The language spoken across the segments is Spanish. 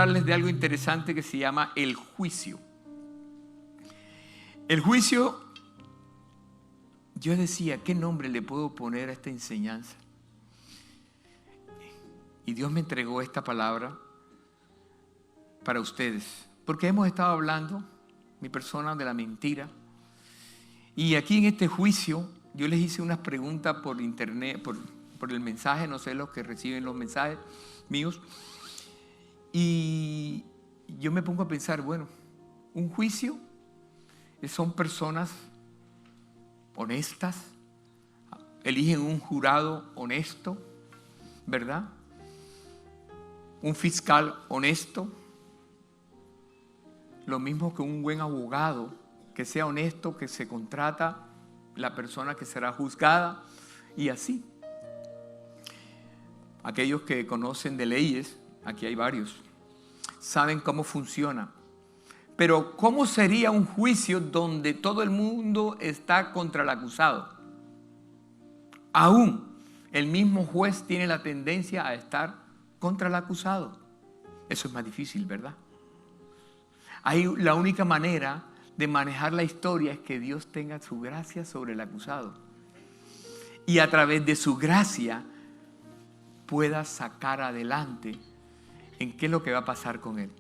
hablarles de algo interesante que se llama el juicio. El juicio, yo decía, ¿qué nombre le puedo poner a esta enseñanza? Y Dios me entregó esta palabra para ustedes, porque hemos estado hablando, mi persona, de la mentira. Y aquí en este juicio, yo les hice unas preguntas por internet, por el mensaje, no sé los que reciben los mensajes míos. Y yo me pongo a pensar, bueno, un juicio son personas honestas, eligen un jurado honesto, ¿verdad? Un fiscal honesto, lo mismo que un buen abogado, que sea honesto, que se contrata la persona que será juzgada y así. Aquellos que conocen de leyes, aquí hay varios, saben cómo funciona. Pero ¿cómo sería un juicio donde todo el mundo está contra el acusado? Aún el mismo juez tiene la tendencia a estar contra el acusado. Eso es más difícil, ¿verdad? La única manera de manejar la historia es que Dios tenga su gracia sobre el acusado. Y a través de su gracia pueda sacar adelante en qué es lo que va a pasar con él.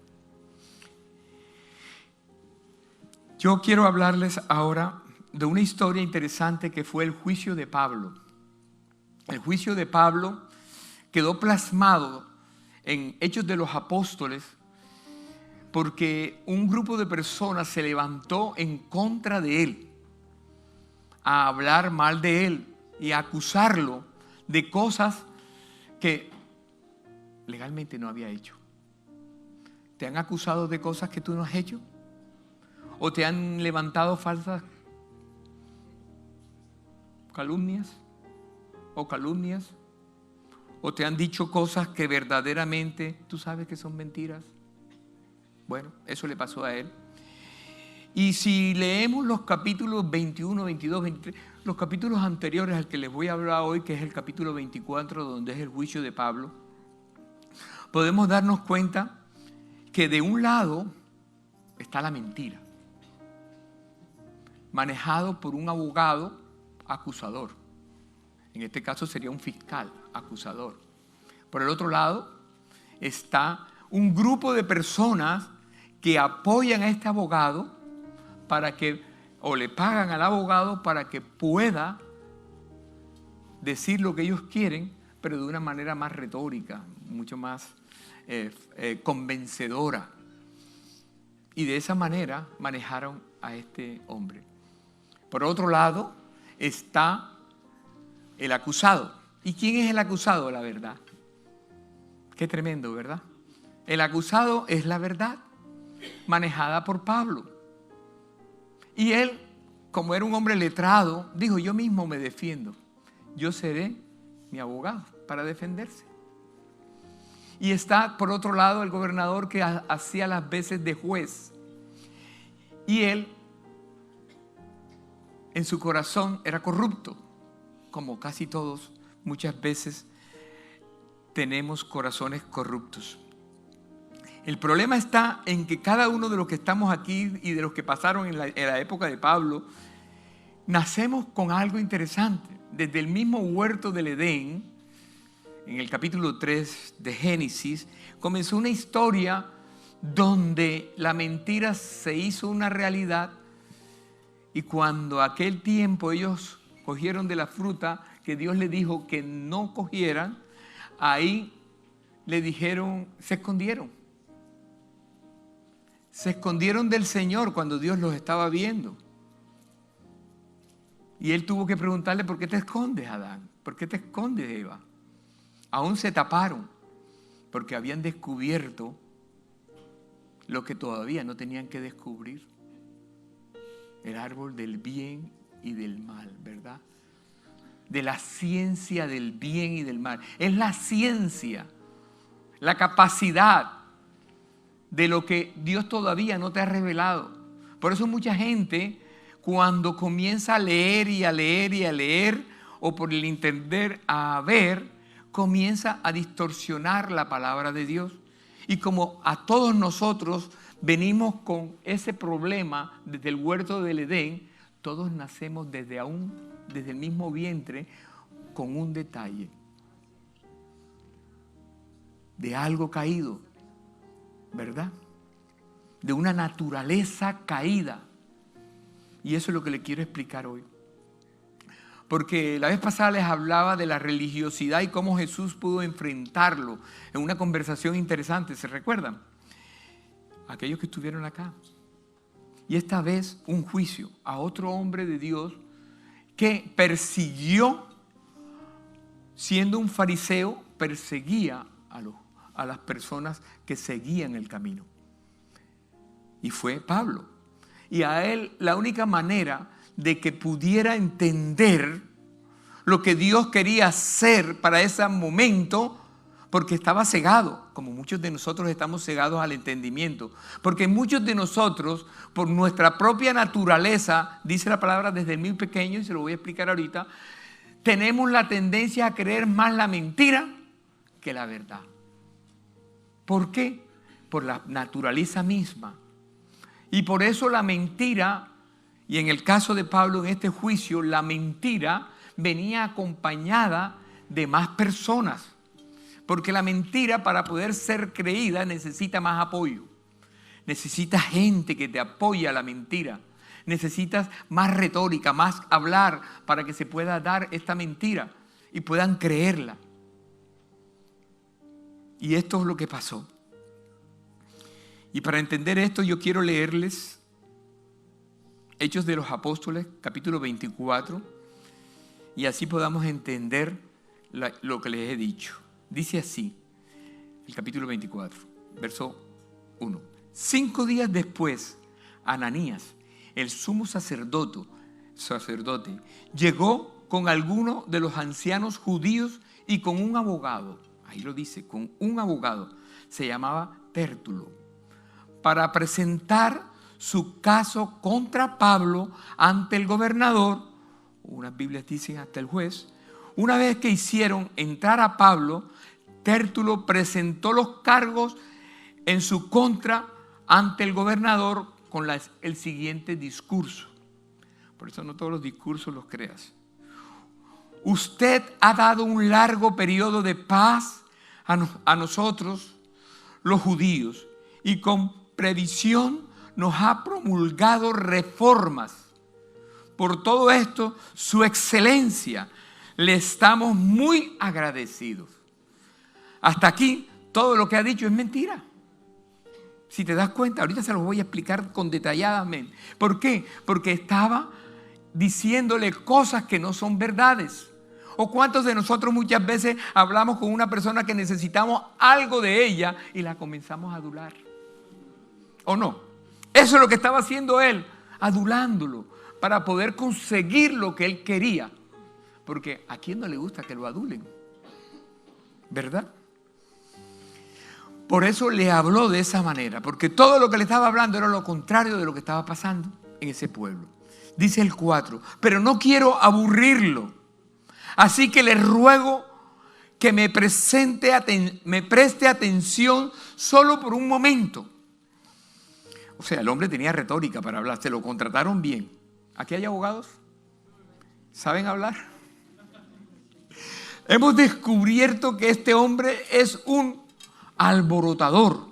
Yo quiero hablarles ahora de una historia interesante que fue el juicio de Pablo. El juicio de Pablo quedó plasmado en Hechos de los Apóstoles porque un grupo de personas se levantó en contra de él, a hablar mal de él y a acusarlo de cosas que legalmente no había hecho. ¿Te han acusado de cosas que tú no has hecho? ¿O te han levantado falsas calumnias? ¿O te han dicho cosas que verdaderamente tú sabes que son mentiras? Bueno, eso le pasó a él. Y si leemos los capítulos 21, 22, 23, los capítulos anteriores al que les voy a hablar hoy, que es el capítulo 24, donde es el juicio de Pablo, podemos darnos cuenta que de un lado está la mentira, manejado por un abogado acusador. En este caso sería un fiscal acusador. Por el otro lado está un grupo de personas que apoyan a este abogado o le pagan al abogado para que pueda decir lo que ellos quieren, pero de una manera más retórica, mucho más convencedora. Y de esa manera manejaron a este hombre. Por otro lado está el acusado. ¿Y quién es el acusado? La verdad. Qué tremendo, ¿verdad? El acusado es la verdad, manejada por Pablo. Y él, como era un hombre letrado, dijo, yo mismo me defiendo. Yo seré mi abogado para defenderse. Y está, por otro lado, el gobernador que hacía las veces de juez. Y él, en su corazón, era corrupto. Como casi todos, muchas veces tenemos corazones corruptos. El problema está en que cada uno de los que estamos aquí y de los que pasaron en la época de Pablo, nacemos con algo interesante. Desde el mismo huerto del Edén, en el capítulo 3 de Génesis, comenzó una historia donde la mentira se hizo una realidad y cuando aquel tiempo ellos cogieron de la fruta que Dios les dijo que no cogieran, ahí le dijeron, se escondieron. Se escondieron del Señor cuando Dios los estaba viendo. Y él tuvo que preguntarle, ¿por qué te escondes, Adán? ¿Por qué te escondes, Eva? Aún se taparon porque habían descubierto lo que todavía no tenían que descubrir. El árbol del bien y del mal, ¿verdad? De la ciencia del bien y del mal. Es la ciencia, la capacidad de lo que Dios todavía no te ha revelado. Por eso mucha gente, cuando comienza a leer y a leer y a leer, o por el entender a ver, comienza a distorsionar la palabra de Dios Y como a todos nosotros venimos con ese problema desde el huerto del Edén, todos nacemos desde el mismo vientre con un detalle de algo caído, ¿verdad? De una naturaleza caída. Y eso es lo que le quiero explicar hoy. Porque la vez pasada les hablaba de la religiosidad y cómo Jesús pudo enfrentarlo en una conversación interesante, ¿se recuerdan? Aquellos que estuvieron acá. Y esta vez un juicio a otro hombre de Dios que persiguió, siendo un fariseo, perseguía a las personas que seguían el camino. Y fue Pablo. Y a él la única manera de que pudiera entender lo que Dios quería hacer para ese momento, porque estaba cegado, como muchos de nosotros estamos cegados al entendimiento, porque muchos de nosotros, por nuestra propia naturaleza, dice la palabra desde muy pequeño, y se lo voy a explicar ahorita, tenemos la tendencia a creer más la mentira que la verdad. ¿Por qué? Por la naturaleza misma. Y por eso la mentira, y en el caso de Pablo en este juicio, la mentira venía acompañada de más personas. Porque la mentira, para poder ser creída, necesita más apoyo. Necesita gente que te apoye a la mentira. Necesitas más retórica, más hablar para que se pueda dar esta mentira y puedan creerla. Y esto es lo que pasó. Y para entender esto yo quiero leerles Hechos de los Apóstoles, capítulo 24, y así podamos entender lo que les he dicho. Dice así, el capítulo 24, verso 1. 5 días después, Ananías, el sumo sacerdote, llegó con algunos de los ancianos judíos y con un abogado. Ahí lo dice, con un abogado. Se llamaba Tértulo, para presentar su caso contra Pablo ante el gobernador, unas Biblias dicen hasta el juez. Una vez que hicieron entrar a Pablo, Tértulo presentó los cargos en su contra ante el gobernador con el siguiente discurso. Por eso no todos los discursos los creas. Usted ha dado un largo periodo de paz a nosotros, los judíos, y con previsión nos ha promulgado reformas. Por todo esto, su excelencia, le estamos muy agradecidos. Hasta aquí, todo lo que ha dicho es mentira. Si te das cuenta, ahorita se los voy a explicar con detalladamente. ¿Por qué? Porque estaba diciéndole cosas que no son verdades. ¿O cuántos de nosotros muchas veces hablamos con una persona que necesitamos algo de ella y la comenzamos a adular? ¿O no? Eso es lo que estaba haciendo él, adulándolo, para poder conseguir lo que él quería. Porque ¿a quién no le gusta que lo adulen? ¿Verdad? Por eso le habló de esa manera, porque todo lo que le estaba hablando era lo contrario de lo que estaba pasando en ese pueblo. Dice el 4, pero no quiero aburrirlo, así que le ruego que me preste atención solo por un momento. O sea, el hombre tenía retórica para hablar, se lo contrataron bien. ¿Aquí hay abogados? ¿Saben hablar? Hemos descubierto que este hombre es un alborotador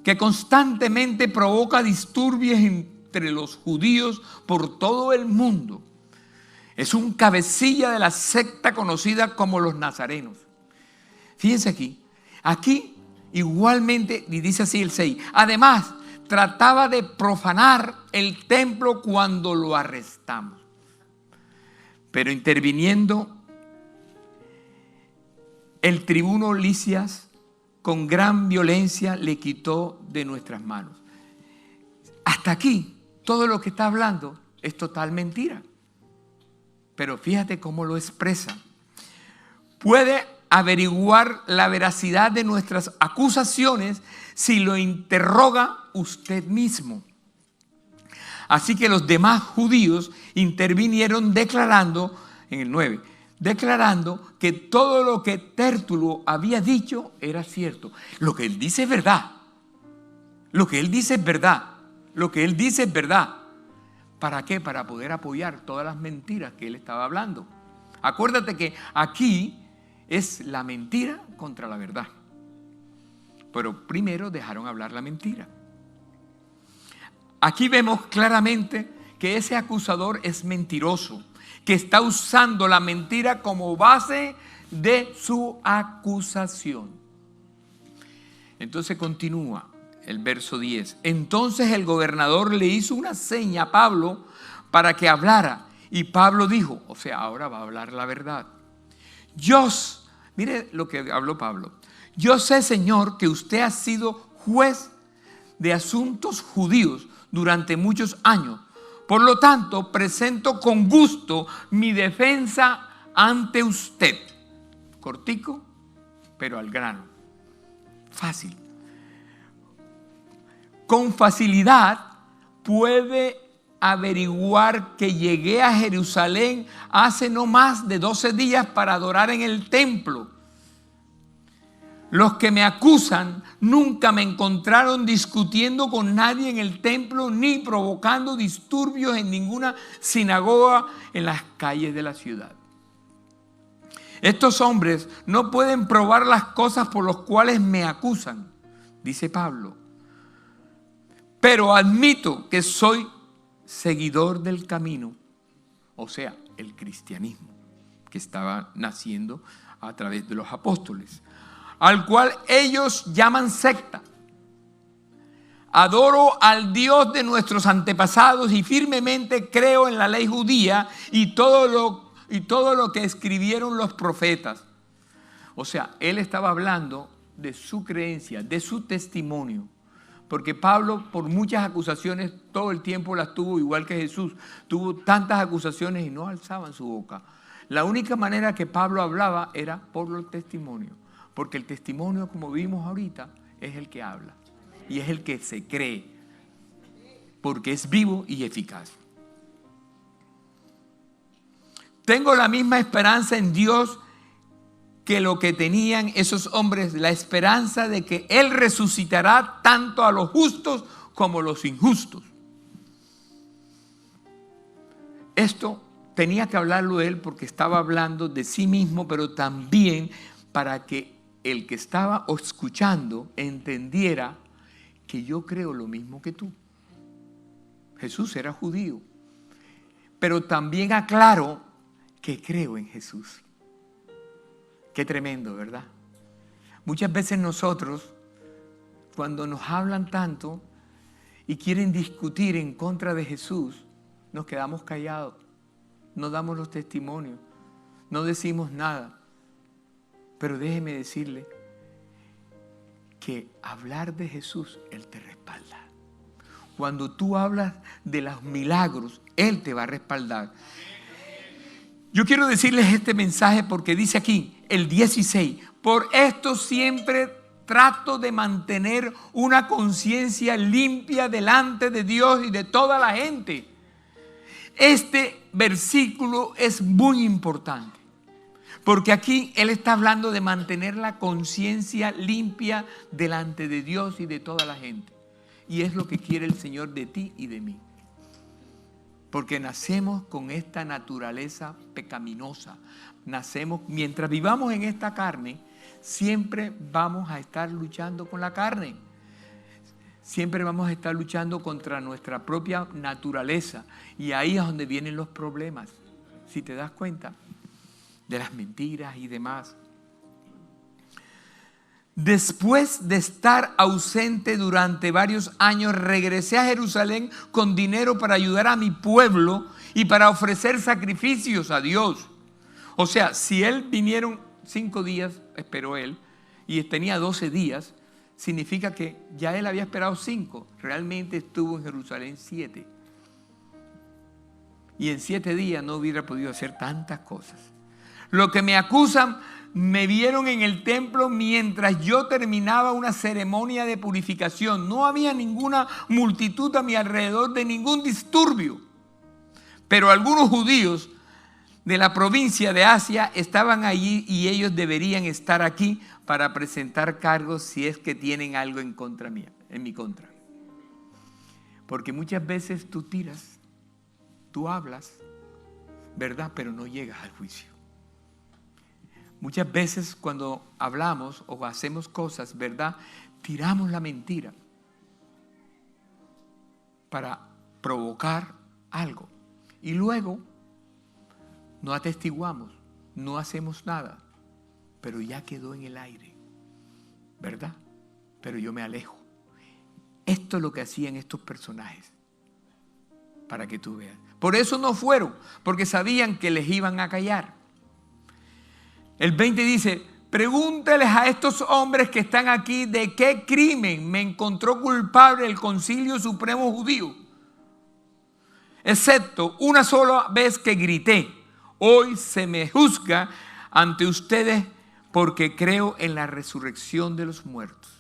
que constantemente provoca disturbios entre los judíos por todo el mundo. Es un cabecilla de la secta conocida como los nazarenos. Fíjense aquí igualmente, y dice así el 6, además trataba de profanar el templo cuando lo arrestamos. Pero interviniendo el tribuno Lisias, con gran violencia le quitó de nuestras manos. Hasta aquí, todo lo que está hablando es total mentira. Pero fíjate cómo lo expresa. Puede averiguar la veracidad de nuestras acusaciones si lo interroga usted mismo. Así que los demás judíos intervinieron declarando, en el 9, declarando que todo lo que Tértulo había dicho era cierto. Lo que él dice es verdad. Lo que él dice es verdad. Lo que él dice es verdad. ¿Para qué? Para poder apoyar todas las mentiras que él estaba hablando. Acuérdate que aquí es la mentira contra la verdad. Pero primero dejaron hablar la mentira. Aquí vemos claramente que ese acusador es mentiroso, que está usando la mentira como base de su acusación. Entonces continúa el verso 10. Entonces el gobernador le hizo una seña a Pablo para que hablara. Y Pablo dijo, o sea, ahora va a hablar la verdad. Mire lo que habló Pablo. Yo sé, Señor, que usted ha sido juez de asuntos judíos durante muchos años. Por lo tanto, presento con gusto mi defensa ante usted. Cortico, pero al grano. Fácil. Con facilidad puede averiguar que llegué a Jerusalén hace no más de 12 días para adorar en el templo. Los que me acusan nunca me encontraron discutiendo con nadie en el templo ni provocando disturbios en ninguna sinagoga en las calles de la ciudad. Estos hombres no pueden probar las cosas por las cuales me acusan, dice Pablo. Pero admito que soy seguidor del camino, o sea, el cristianismo que estaba naciendo a través de los apóstoles, al cual ellos llaman secta. Adoro al Dios de nuestros antepasados y firmemente creo en la ley judía y todo lo que escribieron los profetas. O sea, él estaba hablando de su creencia, de su testimonio. Porque Pablo, por muchas acusaciones, todo el tiempo las tuvo, igual que Jesús. Tuvo tantas acusaciones y no alzaban su boca. La única manera que Pablo hablaba era por los testimonios. Porque el testimonio, como vimos ahorita, es el que habla. Y es el que se cree. Porque es vivo y eficaz. Tengo la misma esperanza en Dios que lo que tenían esos hombres, la esperanza de que Él resucitará tanto a los justos como a los injustos. Esto tenía que hablarlo él porque estaba hablando de sí mismo, pero también para que el que estaba escuchando entendiera que yo creo lo mismo que tú. Jesús era judío, pero también aclaro que creo en Jesús. Qué tremendo, ¿verdad? Muchas veces nosotros, cuando nos hablan tanto y quieren discutir en contra de Jesús, nos quedamos callados, no damos los testimonios, no decimos nada. Pero déjeme decirle que hablar de Jesús, Él te respalda. Cuando tú hablas de los milagros, Él te va a respaldar. Yo quiero decirles este mensaje porque dice aquí, el 16, por esto siempre trato de mantener una conciencia limpia delante de Dios y de toda la gente. Este versículo es muy importante, porque aquí él está hablando de mantener la conciencia limpia delante de Dios y de toda la gente. Y es lo que quiere el Señor de ti y de mí. Porque nacemos con esta naturaleza pecaminosa. Nacemos, mientras vivamos en esta carne, siempre vamos a estar luchando con la carne. Siempre vamos a estar luchando contra nuestra propia naturaleza. Y ahí es donde vienen los problemas. Si te das cuenta de las mentiras y demás. Después de estar ausente durante varios años, regresé a Jerusalén con dinero para ayudar a mi pueblo y para ofrecer sacrificios a Dios. O sea, si él vinieron 5 días, esperó él, y tenía 12 días, significa que ya él había esperado 5. Realmente estuvo en Jerusalén 7. Y en 7 días no hubiera podido hacer tantas cosas. Lo que me acusan, me vieron en el templo mientras yo terminaba una ceremonia de purificación. No había ninguna multitud a mi alrededor de ningún disturbio. Pero algunos judíos de la provincia de Asia estaban allí y ellos deberían estar aquí para presentar cargos si es que tienen algo en contra mía, en mi contra. Porque muchas veces tú tiras, tú hablas, ¿verdad? Pero no llegas al juicio. Muchas veces cuando hablamos o hacemos cosas, ¿verdad? Tiramos la mentira para provocar algo. Y luego no atestiguamos, no hacemos nada, pero ya quedó en el aire, ¿verdad? Pero yo me alejo. Esto es lo que hacían estos personajes, para que tú veas. Por eso no fueron, porque sabían que les iban a callar. El 20 dice, pregúnteles a estos hombres que están aquí de qué crimen me encontró culpable el Concilio Supremo Judío, excepto una sola vez que grité, hoy se me juzga ante ustedes porque creo en la resurrección de los muertos,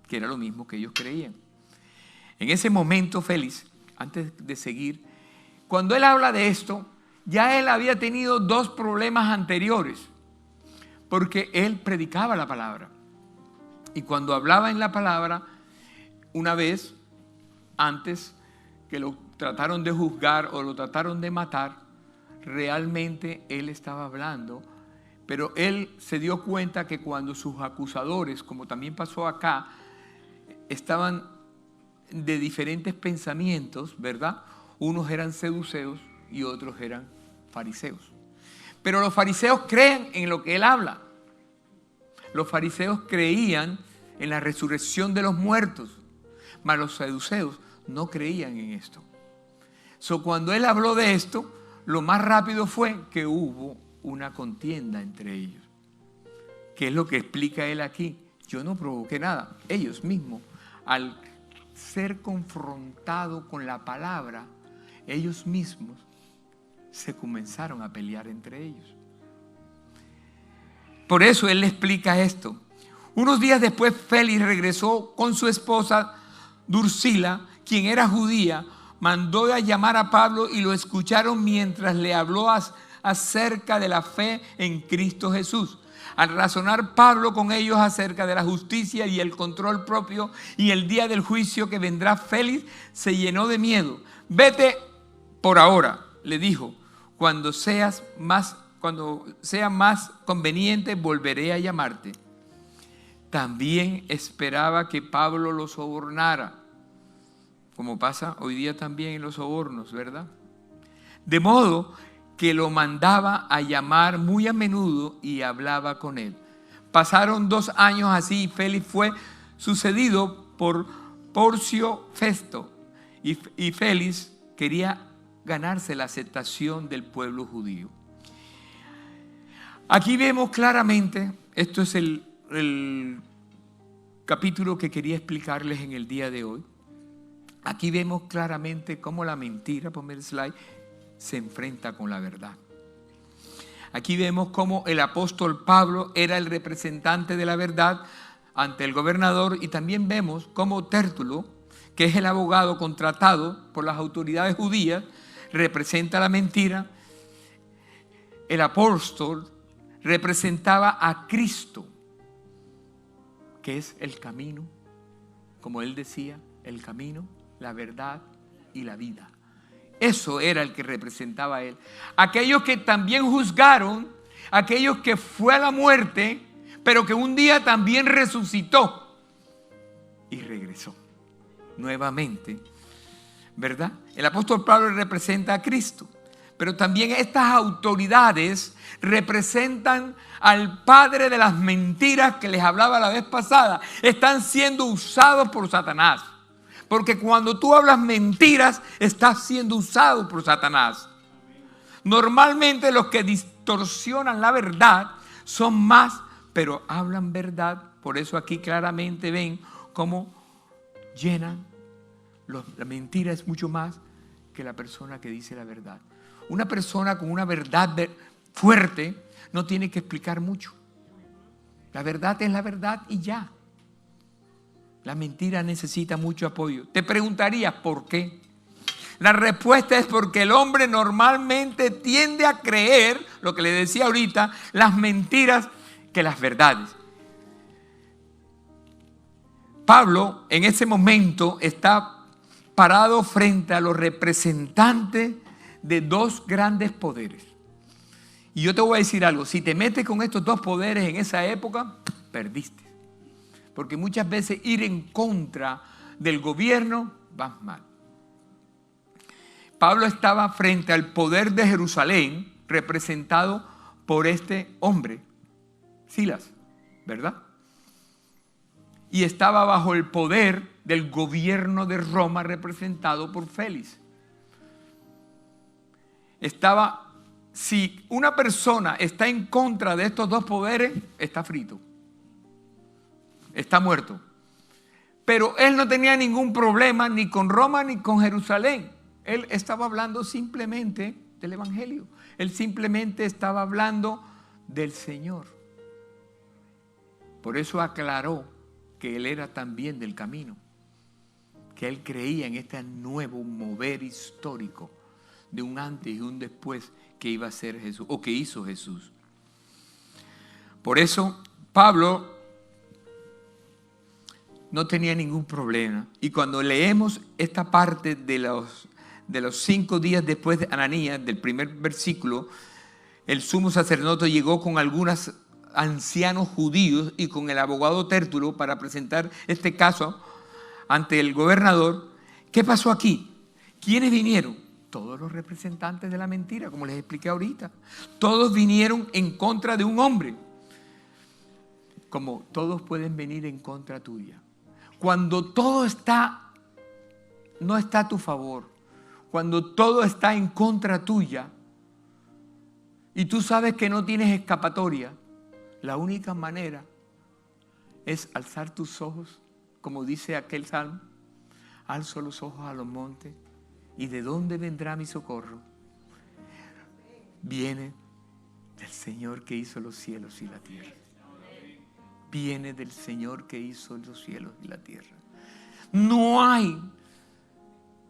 que era lo mismo que ellos creían. En ese momento, Félix, antes de seguir, cuando él habla de esto, ya él había tenido 2 problemas anteriores, porque él predicaba la palabra. Y cuando hablaba en la palabra, una vez, antes que lo trataron de juzgar o lo trataron de matar, realmente él estaba hablando, pero él se dio cuenta que cuando sus acusadores, como también pasó acá, estaban de diferentes pensamientos, ¿verdad? Unos eran saduceos y otros eran fariseos. Pero los fariseos creen en lo que él habla. Los fariseos creían en la resurrección de los muertos, mas los saduceos no creían en esto. Cuando él habló de esto, lo más rápido fue que hubo una contienda entre ellos. ¿Qué es lo que explica él aquí? Yo no provoqué nada. Ellos mismos, al ser confrontados con la palabra, ellos mismos se comenzaron a pelear entre ellos. Por eso él le explica esto. Unos días después, Félix regresó con su esposa Drusila, quien era judía, mandó a llamar a Pablo y lo escucharon mientras le habló acerca de la fe en Cristo Jesús. Al razonar Pablo con ellos acerca de la justicia y el control propio y el día del juicio que vendrá, Félix se llenó de miedo. Vete por ahora, le dijo, cuando sea más conveniente volveré a llamarte. También esperaba que Pablo lo sobornara, como pasa hoy día también en los sobornos, ¿verdad? De modo que lo mandaba a llamar muy a menudo y hablaba con él. Pasaron 2 años así y Félix fue sucedido por Porcio Festo. Y Félix quería ganarse la aceptación del pueblo judío. Aquí vemos claramente, esto es el capítulo que quería explicarles en el día de hoy. Aquí vemos claramente cómo la mentira, ponme el slide, se enfrenta con la verdad. Aquí vemos cómo el apóstol Pablo era el representante de la verdad ante el gobernador, y también vemos cómo Tértulo, que es el abogado contratado por las autoridades judías, representa la mentira. El apóstol representaba a Cristo, que es el camino, como él decía, el camino, la verdad y la vida. Eso era el que representaba a él. Aquellos que también juzgaron, aquellos que fue a la muerte, pero que un día también resucitó y regresó nuevamente, ¿verdad? El apóstol Pablo representa a Cristo, pero también estas autoridades representan al padre de las mentiras que les hablaba la vez pasada. Están siendo usados por Satanás. Porque cuando tú hablas mentiras, estás siendo usado por Satanás. Normalmente los que distorsionan la verdad son más, pero hablan verdad. Por eso aquí claramente ven cómo llenan. La mentira es mucho más que la persona que dice la verdad. Una persona con una verdad fuerte no tiene que explicar mucho. La verdad es la verdad y ya. La mentira necesita mucho apoyo. Te preguntarías, ¿por qué? La respuesta es porque el hombre normalmente tiende a creer, lo que le decía ahorita, las mentiras que las verdades. Pablo en ese momento está parado frente a los representantes de dos grandes poderes. Y yo te voy a decir algo, si te metes con estos dos poderes en esa época, perdiste. Porque muchas veces ir en contra del gobierno va mal. Pablo estaba frente al poder de Jerusalén, representado por este hombre, Silas, ¿verdad? Y estaba bajo el poder del gobierno de Roma, representado por Félix. Si una persona está en contra de estos dos poderes, está frito, está muerto. Pero él no tenía ningún problema ni con Roma ni con Jerusalén. Él estaba hablando simplemente del Evangelio. Él simplemente estaba hablando del Señor. Por eso aclaró que él era también del camino, que él creía en este nuevo mover histórico de un antes y un después que iba a ser Jesús, o que hizo Jesús. Por eso Pablo no tenía ningún problema. Y cuando leemos esta parte de los 5 días después de Ananías, del primer versículo, el sumo sacerdote llegó con algunos ancianos judíos y con el abogado Tértulo para presentar este caso ante el gobernador. ¿Qué pasó aquí? ¿Quiénes vinieron? Todos los representantes de la mentira, como les expliqué ahorita. Todos vinieron en contra de un hombre. Como todos pueden venir en contra tuya. Cuando todo no está a tu favor, cuando todo está en contra tuya y tú sabes que no tienes escapatoria, la única manera es alzar tus ojos, como dice aquel salmo, alzo los ojos a los montes, ¿y de dónde vendrá mi socorro? Viene del Señor que hizo los cielos y la tierra. Viene del Señor que hizo los cielos y la tierra. No hay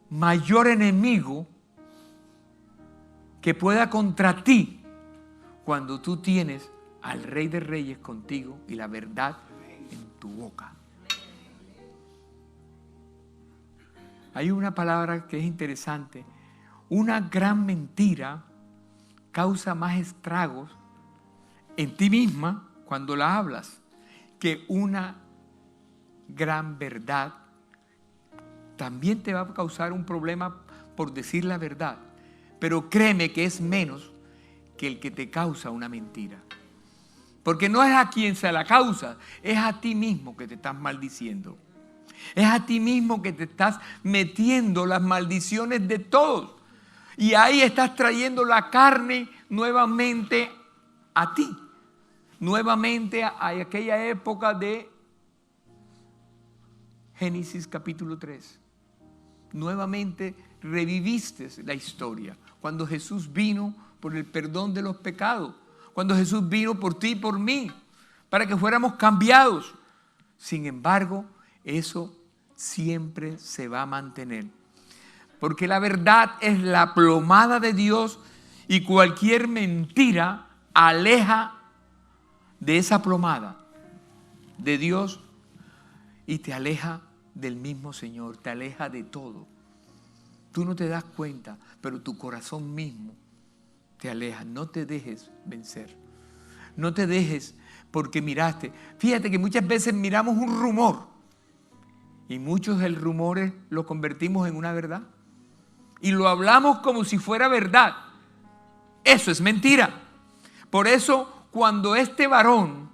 mayor enemigo que pueda contra ti cuando tú tienes al Rey de Reyes contigo y la verdad en tu boca. Hay una palabra que es interesante. Una gran mentira causa más estragos en ti misma cuando la hablas que una gran verdad. También te va a causar un problema por decir la verdad, pero créeme que es menos que el que te causa una mentira. Porque no es a quien se la causa, es a ti mismo que te estás maldiciendo. Es a ti mismo que te estás metiendo las maldiciones de todos. Y ahí estás trayendo la carne nuevamente a ti. Nuevamente a aquella época de Génesis capítulo 3. Nuevamente reviviste la historia. Cuando Jesús vino por el perdón de los pecados. Cuando Jesús vino por ti y por mí. Para que fuéramos cambiados. Sin embargo, eso siempre se va a mantener. Porque la verdad es la plomada de Dios y cualquier mentira aleja de esa plomada de Dios y te aleja del mismo Señor, te aleja de todo. Tú no te das cuenta, pero tu corazón mismo te aleja. No te dejes vencer. No te dejes porque miraste. Fíjate que muchas veces miramos un rumor y muchos del rumor lo convertimos en una verdad. Y lo hablamos como si fuera verdad. Eso es mentira. Por eso, cuando este varón,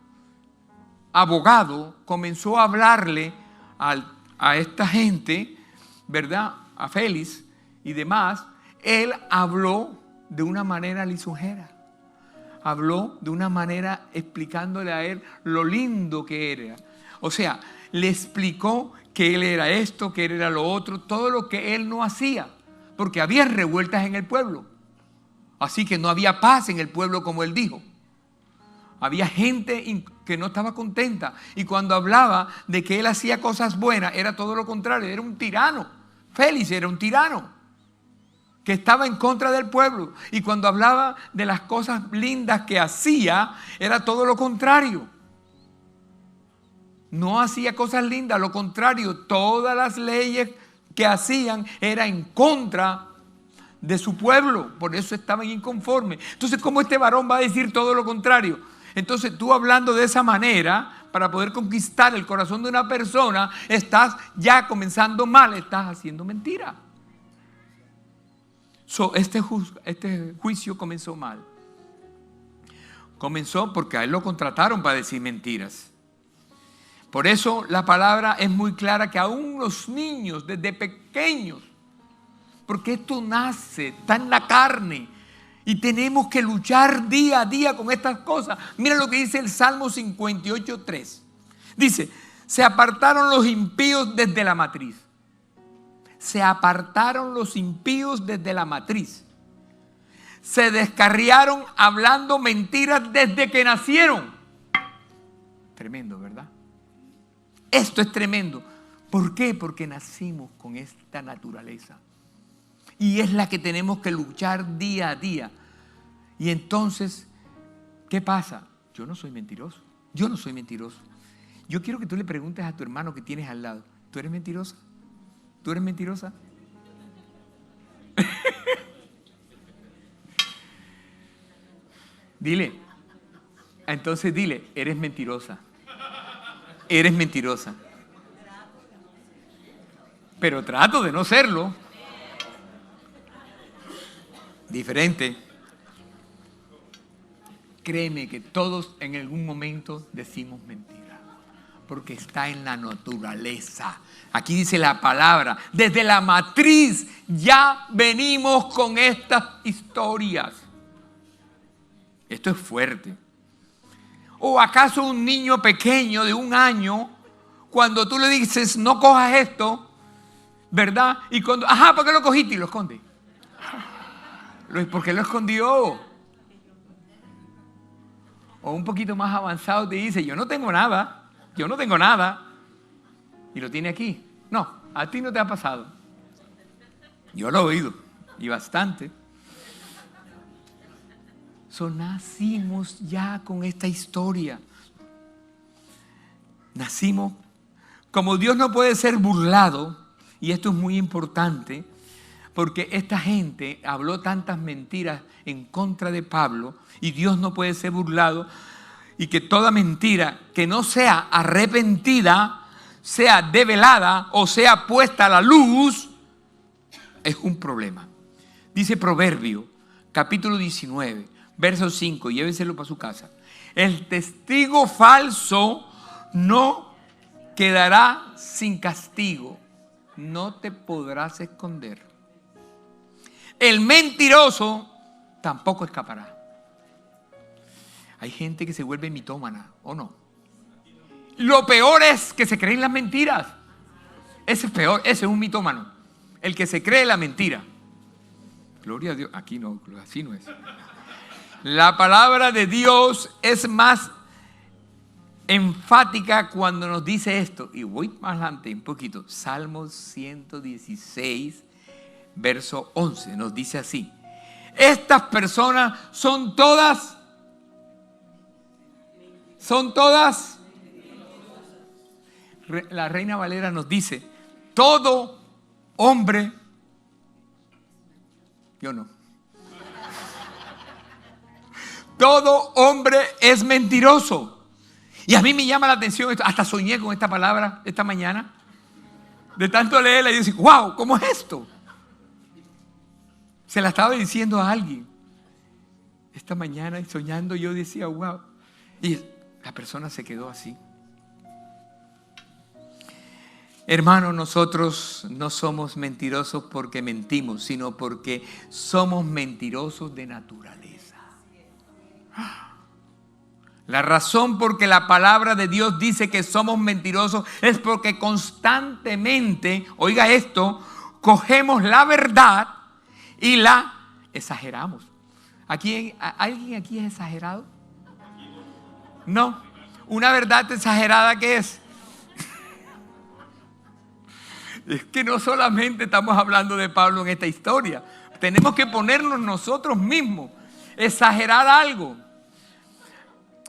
abogado, comenzó a hablarle a esta gente, ¿verdad? A Félix y demás, él habló de una manera lisonjera. Habló de una manera explicándole a él lo lindo que era. O sea, le explicó que él era esto, que él era lo otro, todo lo que él no hacía. Porque había revueltas en el pueblo. Así que no había paz en el pueblo, como él dijo. Había gente que no estaba contenta. Y cuando hablaba de que él hacía cosas buenas, era todo lo contrario. Era un tirano. Félix era un tirano. que estaba en contra del pueblo. Y cuando hablaba de las cosas lindas que hacía, era todo lo contrario. No hacía cosas lindas, lo contrario, todas las leyes que hacían era en contra de su pueblo. Por eso estaban inconformes. Entonces, ¿cómo este varón va a decir todo lo contrario? Entonces, tú hablando de esa manera, para poder conquistar el corazón de una persona, estás ya comenzando mal, estás haciendo mentira. Este juicio comenzó mal. Comenzó porque a él lo contrataron para decir mentiras. Por eso la palabra es muy clara que aún los niños desde pequeños, porque esto nace, está en la carne y tenemos que luchar día a día con estas cosas. Mira lo que dice el Salmo 58:3. Dice, se apartaron los impíos desde la matriz. Se apartaron los impíos desde la matriz. Se descarriaron hablando mentiras desde que nacieron. Tremendo, ¿verdad? Esto es tremendo. ¿Por qué? Porque nacimos con esta naturaleza. Y es la que tenemos que luchar día a día. Y entonces, ¿qué pasa? Yo no soy mentiroso. Yo no soy mentiroso. Yo quiero que tú le preguntes a tu hermano que tienes al lado. ¿Tú eres mentirosa? ¿Tú eres mentirosa? Dile. Entonces dile, eres mentirosa. Eres mentirosa. Pero trato de no serlo. Diferente. Créeme que todos en algún momento decimos mentira, porque está en la naturaleza. Aquí dice la palabra, desde la matriz ya venimos con estas historias. Esto es fuerte. ¿O acaso un niño pequeño de 1 año, cuando tú le dices no cojas esto, ¿verdad? Y cuando, ¿por qué lo cogiste? Y lo esconde. ¿Por qué lo escondió? O un poquito más avanzado te dice, yo no tengo nada. Y lo tiene aquí. No, a ti no te ha pasado. Yo lo he oído, y bastante. Nacimos ya con esta historia. Nacimos. Como Dios no puede ser burlado, y esto es muy importante, porque esta gente habló tantas mentiras en contra de Pablo, y Dios no puede ser burlado, y que toda mentira que no sea arrepentida, sea develada o sea puesta a la luz, es un problema. Dice Proverbio, capítulo 19, verso 5, llévenselo para su casa. El testigo falso no quedará sin castigo, no te podrás esconder. El mentiroso tampoco escapará. Hay gente que se vuelve mitómana, ¿o no? Lo peor es que se creen las mentiras. Ese es peor, ese es un mitómano. El que se cree la mentira. Gloria a Dios. Aquí no, así no es. La palabra de Dios es más enfática cuando nos dice esto. Y voy más adelante un poquito. Salmos 116, verso 11, nos dice así. Estas personas son todas. La Reina Valera nos dice, todo hombre, yo no. Todo hombre es mentiroso. Y a mí me llama la atención esto. Hasta soñé con esta palabra esta mañana. De tanto leerla y decir, wow, ¿cómo es esto? Se la estaba diciendo a alguien. Esta mañana y soñando yo decía, wow. Y la persona se quedó así. Hermanos, nosotros no somos mentirosos porque mentimos, sino porque somos mentirosos de naturaleza. La razón por que la palabra de Dios dice que somos mentirosos es porque constantemente, oiga esto, cogemos la verdad y la exageramos. ¿Alguien aquí es exagerado? No. ¿Una verdad exagerada qué es? Es que no solamente estamos hablando de Pablo en esta historia. Tenemos que ponernos nosotros mismos, exagerar algo.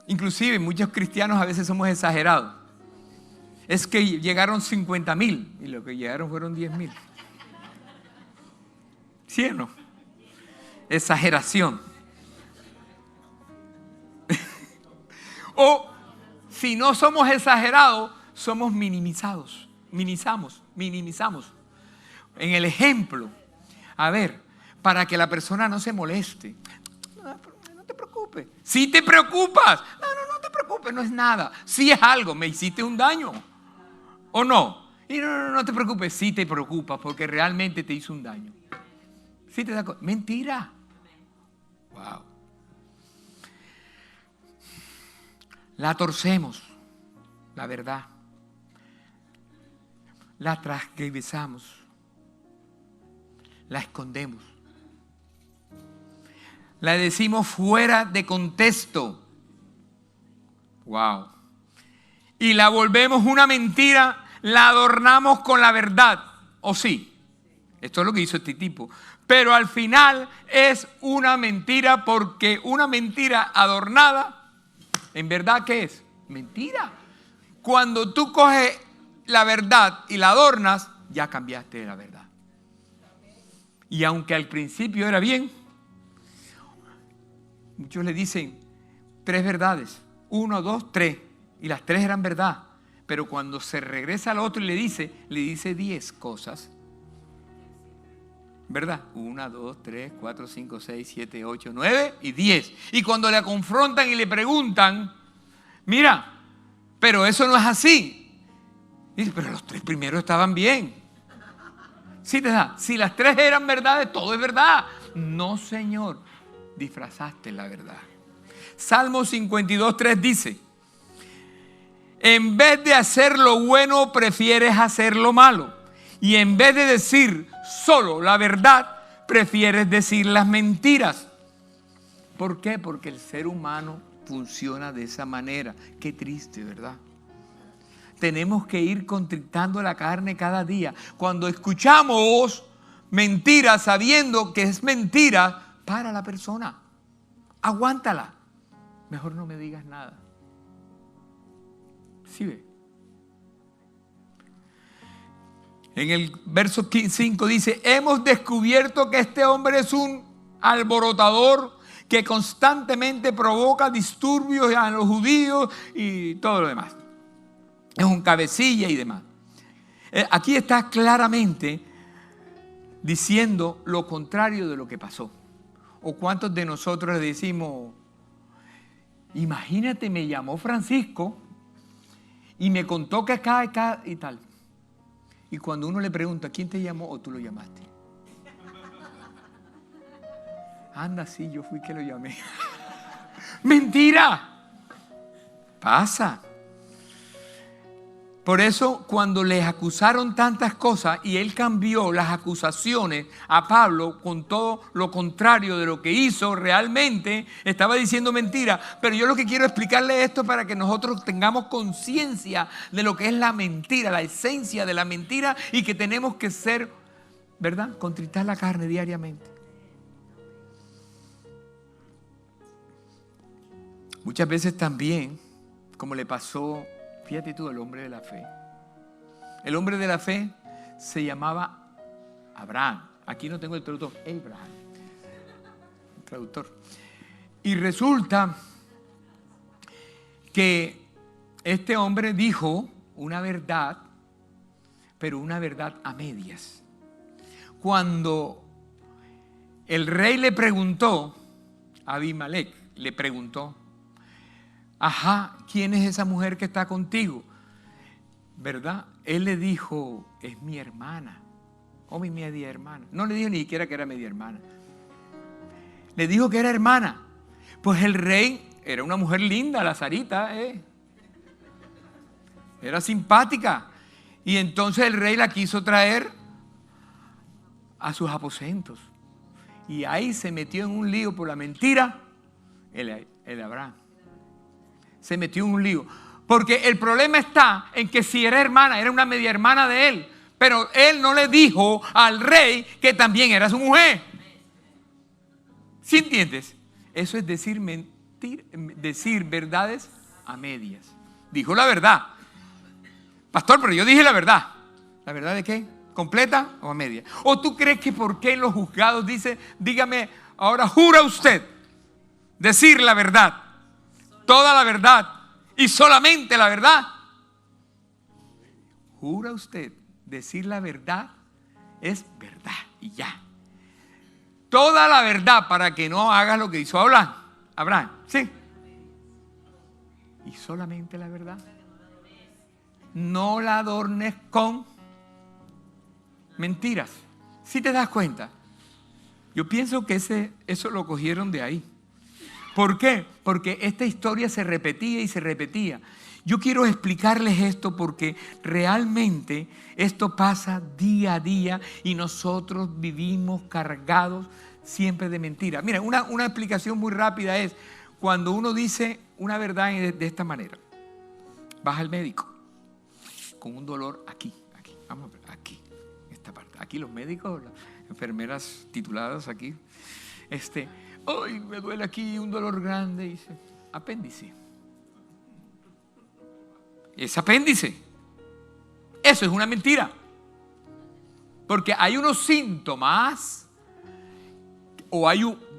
Inclusive muchos cristianos a veces somos exagerados. Es que llegaron 50,000 y lo que llegaron fueron 10,000. ¿Sí o no? Exageración. O si no somos exagerados, somos minimizamos. En el ejemplo, a ver, para que la persona no se moleste. No te preocupes. Si te preocupas, no te preocupes, no es nada. Si es algo, me hiciste un daño. ¿O no? Y no te preocupes, sí te preocupas porque realmente te hizo un daño. ¿Sí te das cuenta? Mentira. Wow. La torcemos, la verdad. La transgresamos. La escondemos. La decimos fuera de contexto. Wow. Y la volvemos una mentira, la adornamos con la verdad. ¿O sí? Esto es lo que hizo este tipo. Pero al final es una mentira, porque una mentira adornada, ¿en verdad qué es? Mentira. Cuando tú coges la verdad y la adornas, ya cambiaste de la verdad. Y aunque al principio era bien, muchos le dicen 3 verdades. 1, 2, 3. Y las 3 eran verdad. Pero cuando se regresa al otro y le dice 10 cosas. ¿Verdad? 1, 2, 3, 4, 5, 6, 7, 8, 9 y 10. Y cuando le confrontan y le preguntan, mira, pero eso no es así. Dice, pero los 3 primeros estaban bien. ¿Sí te da? Si las 3 eran verdades, todo es verdad. No, Señor, disfrazaste la verdad. Salmo 52, 3 dice, en vez de hacer lo bueno, prefieres hacer lo malo. Y en vez de decir solo la verdad, prefieres decir las mentiras. ¿Por qué? Porque el ser humano funciona de esa manera. Qué triste, ¿verdad? Tenemos que ir contrictando la carne cada día. Cuando escuchamos mentiras sabiendo que es mentira, para la persona. Aguántala. Mejor no me digas nada. ¿Sí ve? En el verso 5 dice, hemos descubierto que este hombre es un alborotador que constantemente provoca disturbios a los judíos y todo lo demás. Es un cabecilla y demás. Aquí está claramente diciendo lo contrario de lo que pasó. ¿O cuántos de nosotros le decimos, imagínate, me llamó Francisco y me contó que acá y tal? Y cuando uno le pregunta, ¿quién te llamó o tú lo llamaste? Anda, sí, yo fui que lo llamé. ¡Mentira! Pasa. Por eso, cuando les acusaron tantas cosas y él cambió las acusaciones a Pablo con todo lo contrario de lo que hizo, realmente estaba diciendo mentira. Pero yo lo que quiero explicarle esto para que nosotros tengamos conciencia de lo que es la mentira, la esencia de la mentira, y que tenemos que ser, ¿verdad?, contritar la carne diariamente. Muchas veces también, como le pasó, fíjate tú, el hombre de la fe. El hombre de la fe se llamaba Abraham. Aquí no tengo el traductor, Abraham, el traductor. Y resulta que este hombre dijo una verdad, pero una verdad a medias. Cuando el rey le preguntó, Abimelech le preguntó, ajá, ¿quién es esa mujer que está contigo? ¿Verdad? Él le dijo, es mi hermana, o mi media hermana. No le dijo ni siquiera que era media hermana. Le dijo que era hermana. Pues el rey era una mujer linda, la Sarita, era simpática. Y entonces el rey la quiso traer a sus aposentos. Y ahí se metió en un lío por la mentira, el Abraham. Se metió en un lío. Porque el problema está en que si era hermana, era una media hermana de él. Pero él no le dijo al rey que también era su mujer. ¿Sí entiendes? Eso es decir decir verdades a medias. Dijo la verdad. Pastor, pero yo dije la verdad. ¿La verdad de qué? ¿Completa o a media? ¿O tú crees que por qué en los juzgados dice, dígame, ahora jura usted decir la verdad, toda la verdad y solamente la verdad? Jura usted decir la verdad, es verdad y ya. Toda la verdad para que no hagas lo que hizo Abraham, ¿sí? Y solamente la verdad. No la adornes con mentiras. ¿Sí te das cuenta? Yo pienso que eso lo cogieron de ahí. ¿Por qué? Porque esta historia se repetía y se repetía. Yo quiero explicarles esto porque realmente esto pasa día a día y nosotros vivimos cargados siempre de mentiras. Mira, una explicación muy rápida es cuando uno dice una verdad de esta manera. Vas al médico con un dolor aquí, vamos a ver, aquí, esta parte. Aquí los médicos, las enfermeras tituladas aquí, ¡ay, me duele aquí un dolor grande! Y dice, apéndice. Es apéndice. Eso es una mentira. Porque hay unos síntomas, o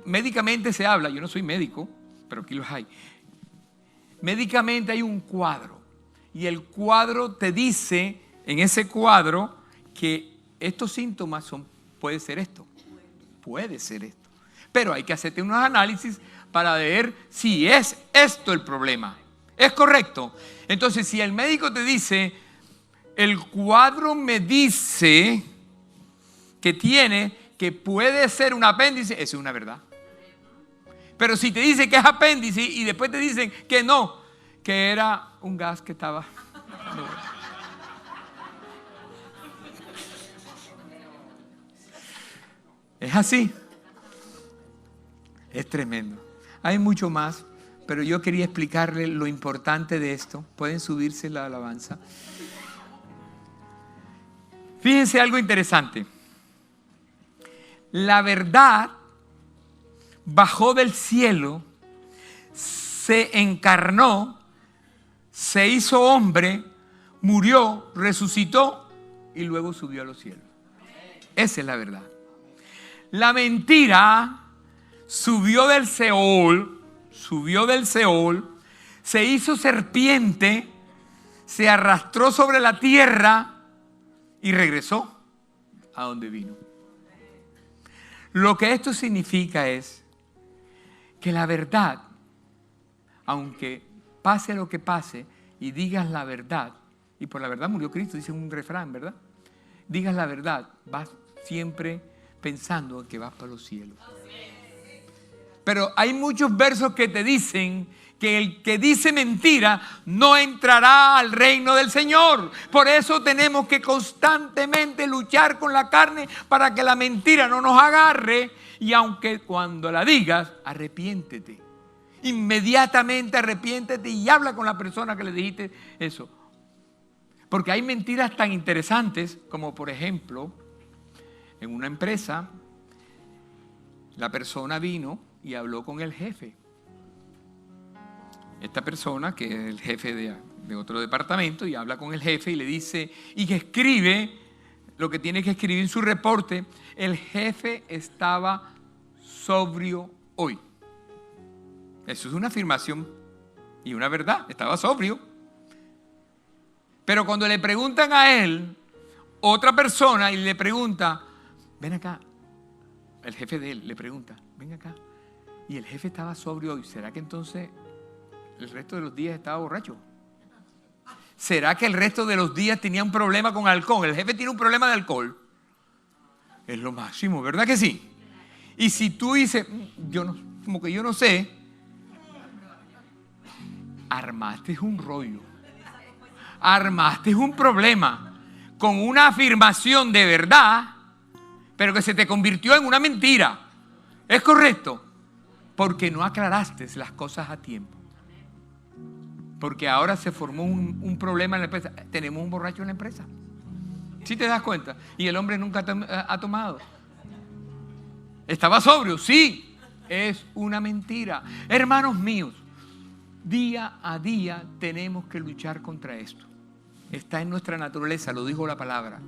médicamente se habla, yo no soy médico, pero aquí los hay. Médicamente hay un cuadro. Y el cuadro te dice, en ese cuadro, que estos síntomas puede ser esto. Puede ser esto. Pero hay que hacerte unos análisis para ver si es esto el problema. ¿Es correcto? Entonces, si el médico te dice, el cuadro me dice que puede ser un apéndice, eso es una verdad. Pero si te dice que es apéndice y después te dicen que no, que era un gas que estaba... Es así. Es tremendo. Hay mucho más, pero yo quería explicarle lo importante de esto. Pueden subirse la alabanza. Fíjense algo interesante. La verdad bajó del cielo, se encarnó, se hizo hombre, murió, resucitó y luego subió a los cielos. Esa es la verdad. La mentira subió del Seol, se hizo serpiente, se arrastró sobre la tierra y regresó a donde vino. Lo que esto significa es que la verdad, aunque pase lo que pase y digas la verdad, y por la verdad murió Cristo, dice un refrán, ¿verdad? Digas la verdad, vas siempre pensando que vas para los cielos. Pero hay muchos versos que te dicen que el que dice mentira no entrará al reino del Señor. Por eso tenemos que constantemente luchar con la carne para que la mentira no nos agarre. Y aunque cuando la digas, arrepiéntete. Inmediatamente arrepiéntete y habla con la persona que le dijiste eso. Porque hay mentiras tan interesantes como, por ejemplo, en una empresa, la persona vino y habló con el jefe. Esta persona, que es el jefe de otro departamento, y habla con el jefe y le dice, y que escribe lo que tiene que escribir en su reporte, el jefe estaba sobrio hoy. Eso es una afirmación y una verdad, estaba sobrio. Pero cuando le preguntan a él, otra persona, y le pregunta, ven acá, el jefe de él le pregunta, ven acá, y el jefe estaba sobrio hoy, ¿será que entonces el resto de los días estaba borracho? ¿Será que el resto de los días tenía un problema con alcohol? El jefe tiene un problema de alcohol. Es lo máximo, ¿verdad que sí? Y si tú dices, como que yo no sé, armaste un rollo, armaste un problema con una afirmación de verdad, pero que se te convirtió en una mentira. ¿Es correcto? Porque no aclaraste las cosas a tiempo. Porque ahora se formó un problema en la empresa. Tenemos un borracho en la empresa. ¿Sí te das cuenta? Y el hombre nunca ha tomado. ¿Estaba sobrio? Sí. Es una mentira. Hermanos míos, día a día tenemos que luchar contra esto. Está en nuestra naturaleza, lo dijo la palabra.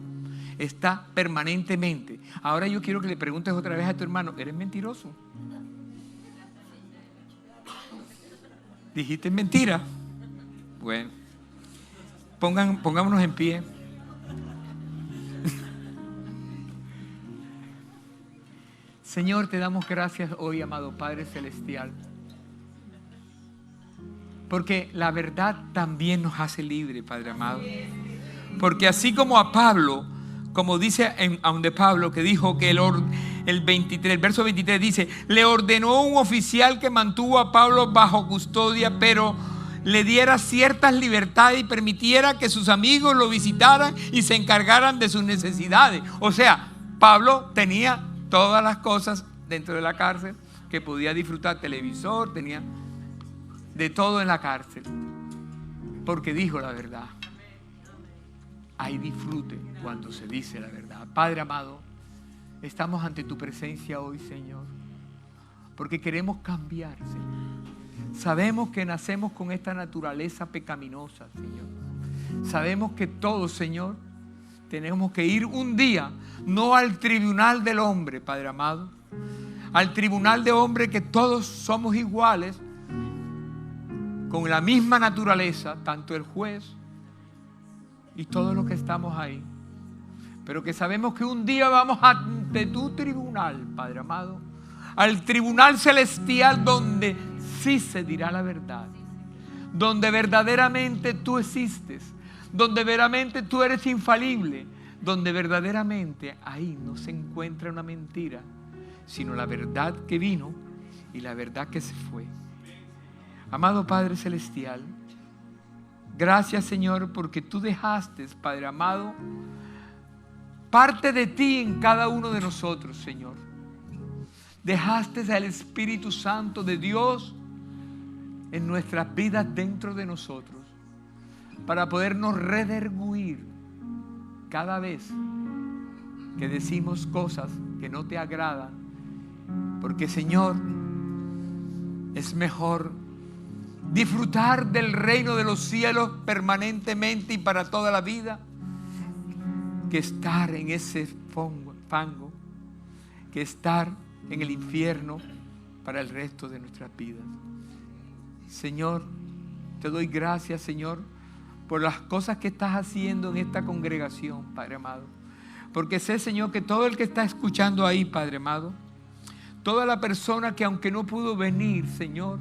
Está permanentemente. Ahora yo quiero que le preguntes otra vez a tu hermano, ¿eres mentiroso? ¿Dijiste mentira? Bueno, pongámonos en pie. Señor, te damos gracias hoy, amado Padre Celestial, porque la verdad también nos hace libre, Padre amado. Porque así como a Pablo, como dice donde Pablo, que dijo que el verso 23 dice, le ordenó un oficial que mantuvo a Pablo bajo custodia, pero le diera ciertas libertades y permitiera que sus amigos lo visitaran y se encargaran de sus necesidades. O sea, Pablo tenía todas las cosas dentro de la cárcel, que podía disfrutar televisor, tenía de todo en la cárcel, porque dijo la verdad. Hay disfrute cuando se dice la verdad. Padre amado, estamos ante tu presencia hoy, Señor, porque queremos cambiar, Señor. Sabemos que nacemos con esta naturaleza pecaminosa, Señor. Sabemos que todos, Señor, tenemos que ir un día, no al tribunal del hombre, Padre amado, al tribunal de hombre, que todos somos iguales, con la misma naturaleza, tanto el juez y todos los que estamos ahí. Pero que sabemos que un día vamos ante tu tribunal, Padre amado, al tribunal celestial, donde sí se dirá la verdad, donde verdaderamente tú existes, donde verdaderamente tú eres infalible, donde verdaderamente ahí no se encuentra una mentira, sino la verdad que vino y la verdad que se fue. Amado Padre Celestial, gracias, Señor, porque tú dejaste, Padre amado, parte de ti en cada uno de nosotros, Señor. Dejaste al Espíritu Santo de Dios en nuestras vidas, dentro de nosotros, para podernos redarguir cada vez que decimos cosas que no te agradan. Porque, Señor, es mejor disfrutar del reino de los cielos permanentemente y para toda la vida, que estar en ese fango, que estar en el infierno para el resto de nuestras vidas. Señor, te doy gracias, Señor, por las cosas que estás haciendo en esta congregación, Padre amado. Porque sé, Señor, que todo el que está escuchando ahí, Padre amado, toda la persona que aunque no pudo venir, Señor,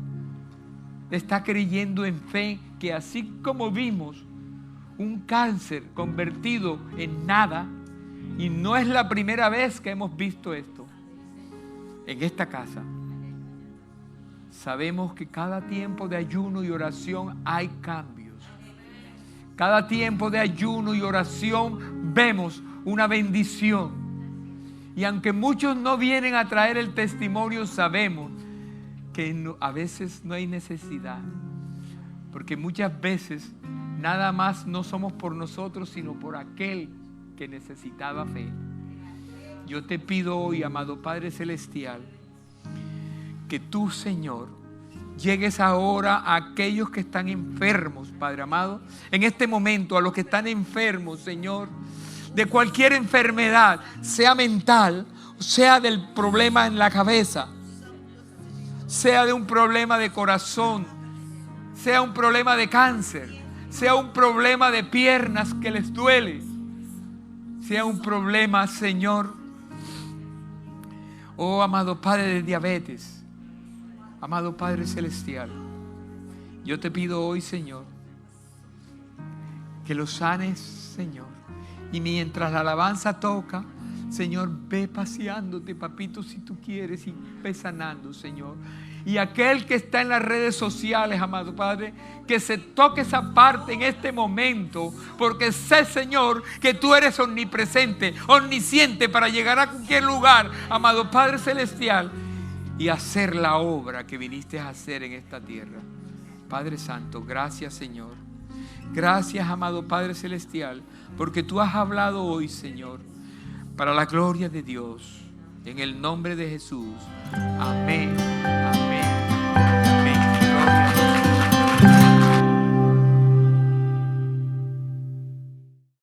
está creyendo en fe, que así como vimos un cáncer convertido en nada, y no es la primera vez que hemos visto esto en esta casa, sabemos que cada tiempo de ayuno y oración hay cambios. Cada tiempo de ayuno y oración vemos una bendición. Y aunque muchos no vienen a traer el testimonio, sabemos que a veces no hay necesidad. Porque muchas veces nada más no somos por nosotros, sino por aquel que necesitaba fe. Yo te pido hoy, amado Padre Celestial, que tú, Señor, llegues ahora a aquellos que están enfermos, Padre amado. En este momento, a los que están enfermos, Señor, de cualquier enfermedad, sea mental, sea del problema en la cabeza, sea de un problema de corazón, sea un problema de cáncer, sea un problema de piernas que les duele, sea un problema, Señor, oh amado Padre, de diabetes. Amado Padre Celestial, yo te pido hoy, Señor, que los sanes, Señor. Y mientras la alabanza toca, Señor, ve paseándote, papito, si tú quieres, y ve sanando, Señor. Y aquel que está en las redes sociales, amado Padre, que se toque esa parte en este momento, porque sé, Señor, que tú eres omnipresente, omnisciente, para llegar a cualquier lugar, amado Padre Celestial, y hacer la obra que viniste a hacer en esta tierra. Padre Santo, gracias, Señor. Gracias, amado Padre Celestial, porque tú has hablado hoy, Señor, para la gloria de Dios. En el nombre de Jesús. Amén.